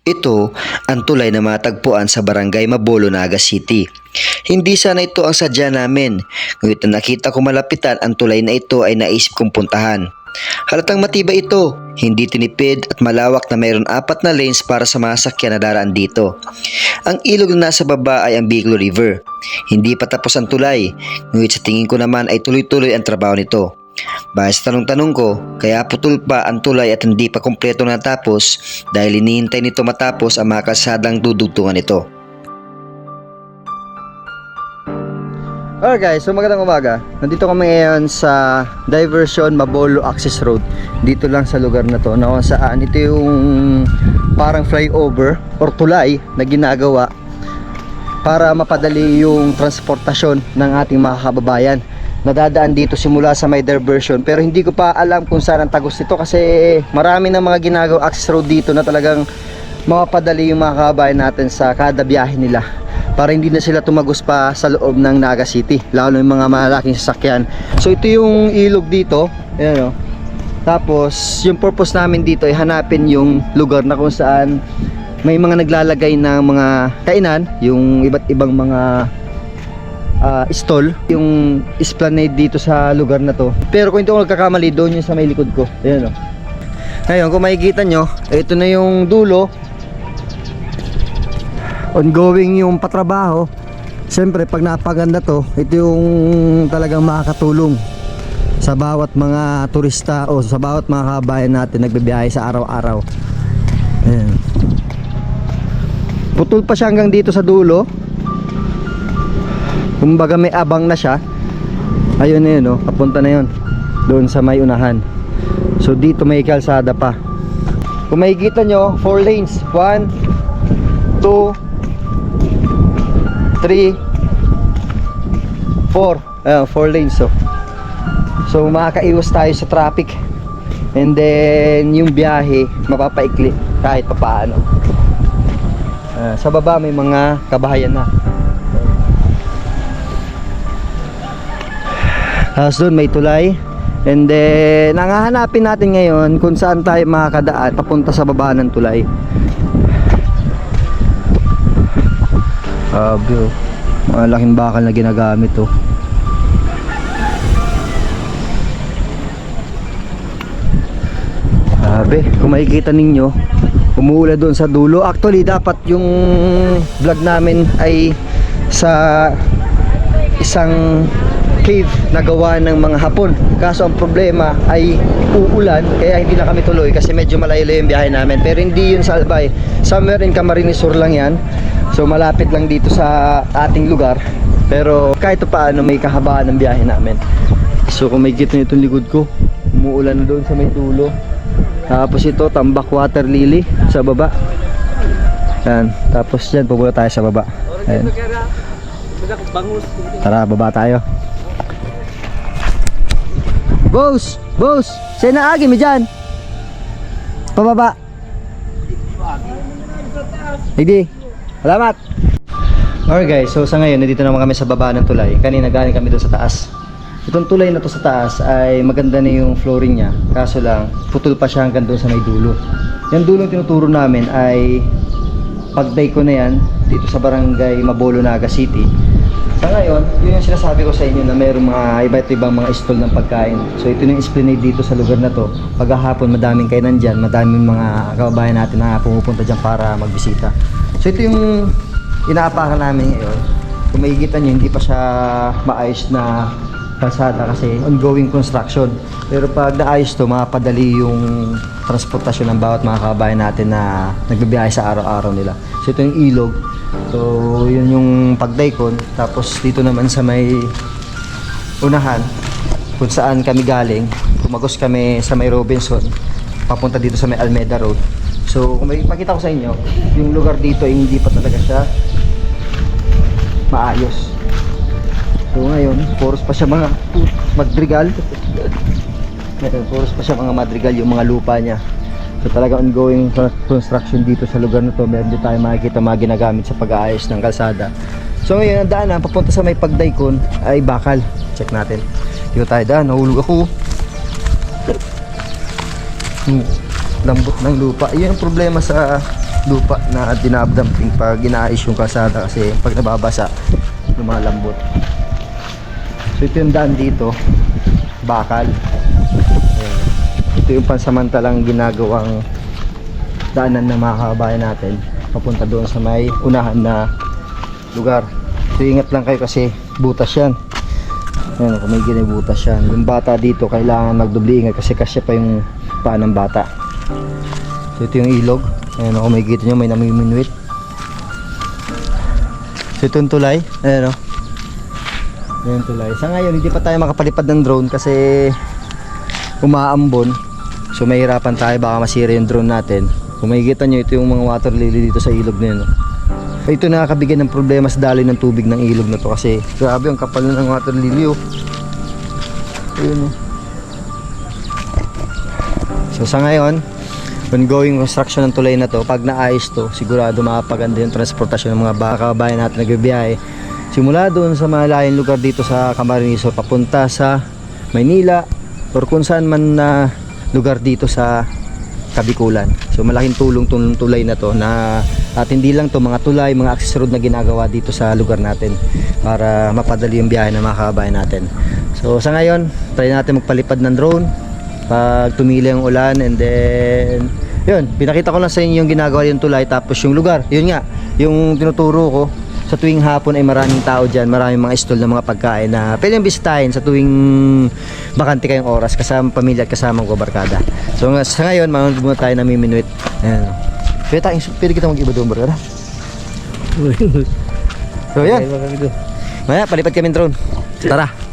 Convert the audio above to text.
Ito ang tulay na matagpuan sa barangay Mabolo, Naga City. Hindi sana ito ang sadya namin, ngunit nang nakita ko malapitan ang tulay na ito ay naisip kong puntahan. Halatang matibay ito, hindi tinipid at malawak na mayroon 4 na lanes para sa mga sakyan na daraan dito. Ang ilog na nasa baba ay ang Bicol River. Hindi pa tapos ang tulay, ngunit sa tingin ko naman ay tuloy-tuloy ang trabaho nito. Base sa tanong-tanong ko, kaya putol pa ang tulay at hindi pa kumpleto natapos dahil hinihintay nito matapos ang mga kalsadang dudugtungan nito. Alright guys, so magandang umaga. Nandito kami ngayon sa Diversion Mabolo Access Road. Dito lang sa lugar na to, na kung saan ito yung parang flyover or tulay na ginagawa para mapadali yung transportasyon ng ating mga kababayan. Nadadaan dito simula sa may diversion, pero hindi ko pa alam kung saan ang tagos nito kasi marami ng mga ginagawa access road dito na talagang mapapadali yung mga kababayan natin sa kada biyahe nila para hindi na sila tumagos pa sa loob ng Naga City, lalo yung mga malaking sasakyan. So ito yung ilog dito, ayan o. Tapos yung purpose namin dito ay hanapin yung lugar na kung saan may mga naglalagay ng mga kainan, yung iba't ibang mga stall, yung esplanade dito sa lugar na to. Pero kung hindi ako nagkakamali, doon yung sa may likod ko. Ayan o. Ngayon kung makikita nyo, ito na yung dulo. Ongoing yung patrabaho. Siyempre pag napaganda to, ito yung talagang makakatulong sa bawat mga turista o sa bawat mga kabayan natin nagbibiyahe sa araw-araw. Ayan. Putol pa siya hanggang dito sa dulo. Kumbaga may abang na siya. Ayun na yun, papunta na yun doon sa may unahan. So dito may kalsada pa. Kung makikita nyo, 4 lanes, 1, 2, 3, 4. Ayan, 4 lanes. So makakaiwas tayo sa traffic. And then yung biyahe mapapaikli kahit papaano. Sa baba may mga kabahayan na. Tapos doon may tulay. And then ang hahanapin natin ngayon kung saan tayo makakadaan papunta sa baba ng tulay. Mga laking bakal na ginagamit oh. Kung makikita ninyo, umuula doon sa dulo. Actually dapat yung vlog namin ay sa isang cave na gawa ng mga Hapon. Kaso ang problema ay uulan, kaya hindi na kami tuloy kasi medyo malayo-layo yung biyahe namin. Pero hindi yun sa Albay, somewhere in Camarines Sur lang yan. So malapit lang dito sa ating lugar. Pero kahit paano may kahabaan ng biyahe namin. So kung may kita nyo itong likod ko, umuulan na doon sa may dulo. Tapos ito, tambak water lily sa baba. Yan. Tapos yan, pupunta tayo sa baba. Ayan. Tara, baba tayo. Boss! Boss! Sa'yo na agi mo dyan! Pababa! Hindi! Salamat! Alright guys, so sa ngayon, nandito naman kami sa baba ng tulay. Kanina galing kami doon sa taas. Itong tulay na to sa taas ay maganda na yung flooring niya. Kaso lang, putol pa siya hanggang doon sa may dulo. Yung dulong tinuturo namin ay pagday ko na yan dito sa barangay Mabolo, Naga City. Sa ngayon, yun yung sinasabi ko sa inyo na mayroong mga iba't ibang mga stall ng pagkain. So ito yung esplanade dito sa lugar na to. Paghahapon madaming kainan dyan, madaming mga kababayan natin na pumupunta dyan para magbisita. So ito yung inaapakan namin ngayon. Kung makikita nyo, hindi pa siya maayos na kalsada kasi ongoing construction. Pero pag naayos to, mapadali yung transportasyon ng bawat mga kababayan natin na nagbibiyahe sa araw-araw nila. So ito yung ilog. So yun yung pagdaikon. Tapos dito naman sa may unahan kung saan kami galing, tumagos kami sa may Robinson papunta dito sa may Almeda Road. So kung may pakita ko sa inyo, yung lugar dito ay hindi pa talaga siya maayos. So ngayon, puros pa siya mga madrigal. Puros pa siya mga madrigal yung mga lupa niya. So talaga ongoing construction dito sa lugar na to. Meron din tayo makikita mga ginagamit sa pag-aayos ng kalsada. So ngayon ang daanan papunta sa may pagdaikon ay bakal. Check natin. Dito tayo daan, nahulog ako. Lambot ng lupa. Iyon ang problema sa lupa na dinabdamping pag inaayos yung kalsada kasi pag nababasa lumalambot. So ito yung daan dito, bakal. Ayan. Ito yung pansamantalang ginagawang daanan ng mga kababayan natin papunta doon sa may unahan na lugar. So ingat lang kayo kasi butas yan. Ayan, kung may ginibutas yan. Yung bata dito kailangan magdubli ingat kasi kasya pa yung paa ng bata. So ito yung ilog. Ayan, kung may kita nyo may namiminuit. So ito yung tulay. Ayan o. Ayan tulay. Sa ngayon hindi pa tayo makapalipad ng drone kasi umaambon. So mahirapan tayo, baka masira yung drone natin. Kung makikita nyo, ito yung mga water lily dito sa ilog na yun. Ito nakakabigay ng problema sa daloy ng tubig ng ilog na to kasi grabe ang kapal na ng water lily oh. Ayun oh. So sa ngayon, ongoing construction ng tulay na to, pag naayos to, sigurado makapaganda yung transportasyon ng mga kababayan natin nagbibiyahe. Simula doon sa malayong lugar dito sa Camarines Sur papunta sa Maynila or kung saan man na lugar dito sa Kabikulan. So malaking tulong tong tulay na to na at hindi lang to mga tulay, mga access road na ginagawa dito sa lugar natin para mapadali yung biyahe ng mga kababayan natin. So sa ngayon, try natin magpalipad ng drone pag tumili ang ulan and then yun, pinakita ko lang sa inyo yung ginagawa yung tulay tapos yung lugar. Yun nga, yung tinuturo ko sa tuwing hapon ay maraming tao dyan, maraming mga stall ng mga pagkain na pwedeng bisitahin sa tuwing bakante kayong oras kasama pamilya at kasama ang barkada. So sa ngayon, manonood muna tayo ng minuit. Ayan. Pwede kita mag-iba doon barkada. So yan. Maya, palipad kami ng drone. Tara.